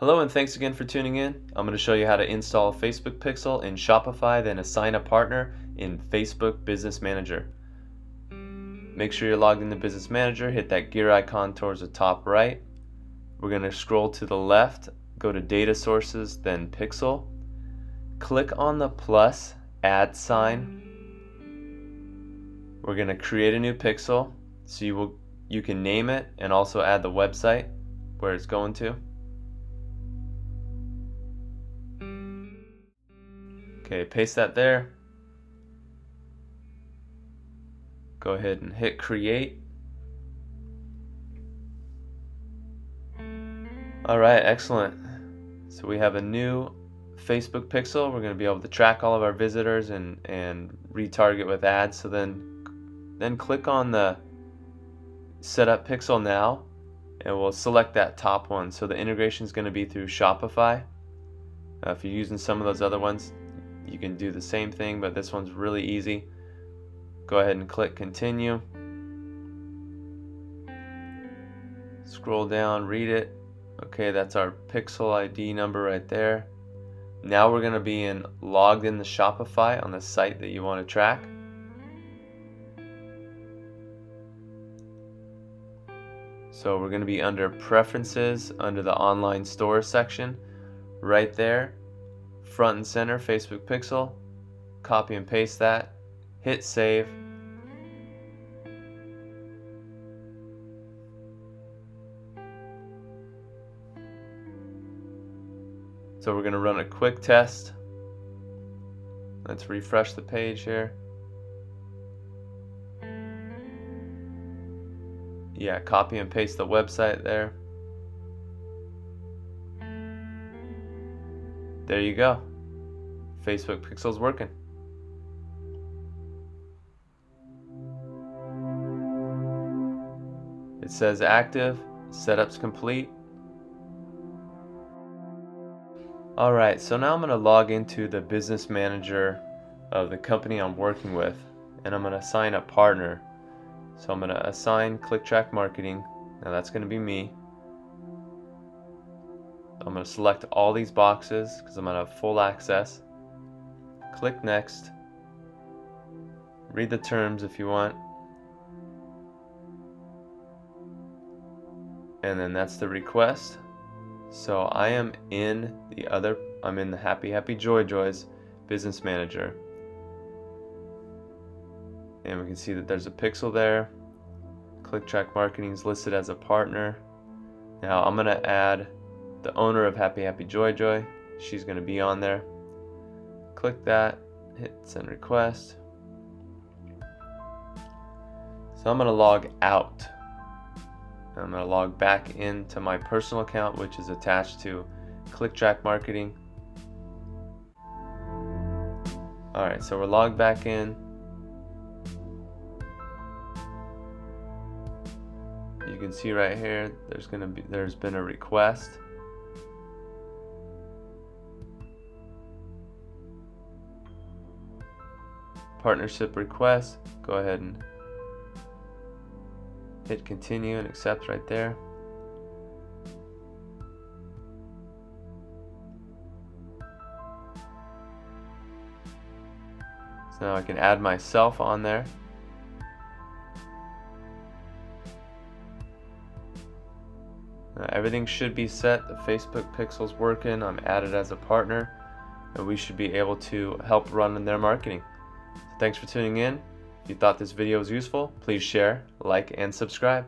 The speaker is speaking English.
Hello and thanks again for tuning in. I'm going to show you how to install a Facebook pixel in Shopify, then assign a partner in Facebook Business Manager. Make sure you're logged into Business Manager, hit that gear icon towards the top right. We're going to scroll to the left, go to Data Sources, then Pixel. Click on the plus add sign. We're going to create a new pixel, so you can name it and also add the website where it's going to. Okay, paste that there. Go ahead and hit create. Alright, excellent. So we have a new Facebook pixel. We're going to be able to track all of our visitors and retarget with ads. So then click on the set up pixel now and we'll select that top one. So the integration is going to be through Shopify. If you're using some of those other ones, you can do the same thing, but this one's really easy. Go ahead and click continue. Scroll down, read it. Okay, that's our pixel ID number right there. Now we're going to be logged in the Shopify on the site that you want to track. So we're going to be under preferences, under the online store section, right there, front and center, Facebook pixel. Copy and paste that, hit save. So we're going to run a quick test. Let's refresh the page here. Yeah, copy and paste the website there. There you go. Facebook pixel's working. It says active, setup's complete. Alright, so now I'm going to log into the business manager of the company I'm working with, and I'm going to assign a partner. So I'm going to assign ClickTrack Marketing. Now that's going to be me. I'm going to select all these boxes because I'm going to have full access. Click next. Read the terms if you want. And then that's the request. So I am in the Happy Joy Joys Business Manager. And we can see that there's a pixel there. ClickTrack Marketing is listed as a partner. Now I'm going to add the owner of Happy Joy Joy. She's going to be on there. Click that, hit send request. So I'm going to log out. I'm going to log back into my personal account, which is attached to ClickTrack Marketing. Alright, so we're logged back in. You can see right here there's been a request. Partnership request. Go ahead and hit continue and accept right there. So now I can add myself on there. Now everything should be set. The Facebook pixel's working. I'm added as a partner, and we should be able to help run their marketing. So thanks for tuning in. If you thought this video was useful, please share, like, and subscribe.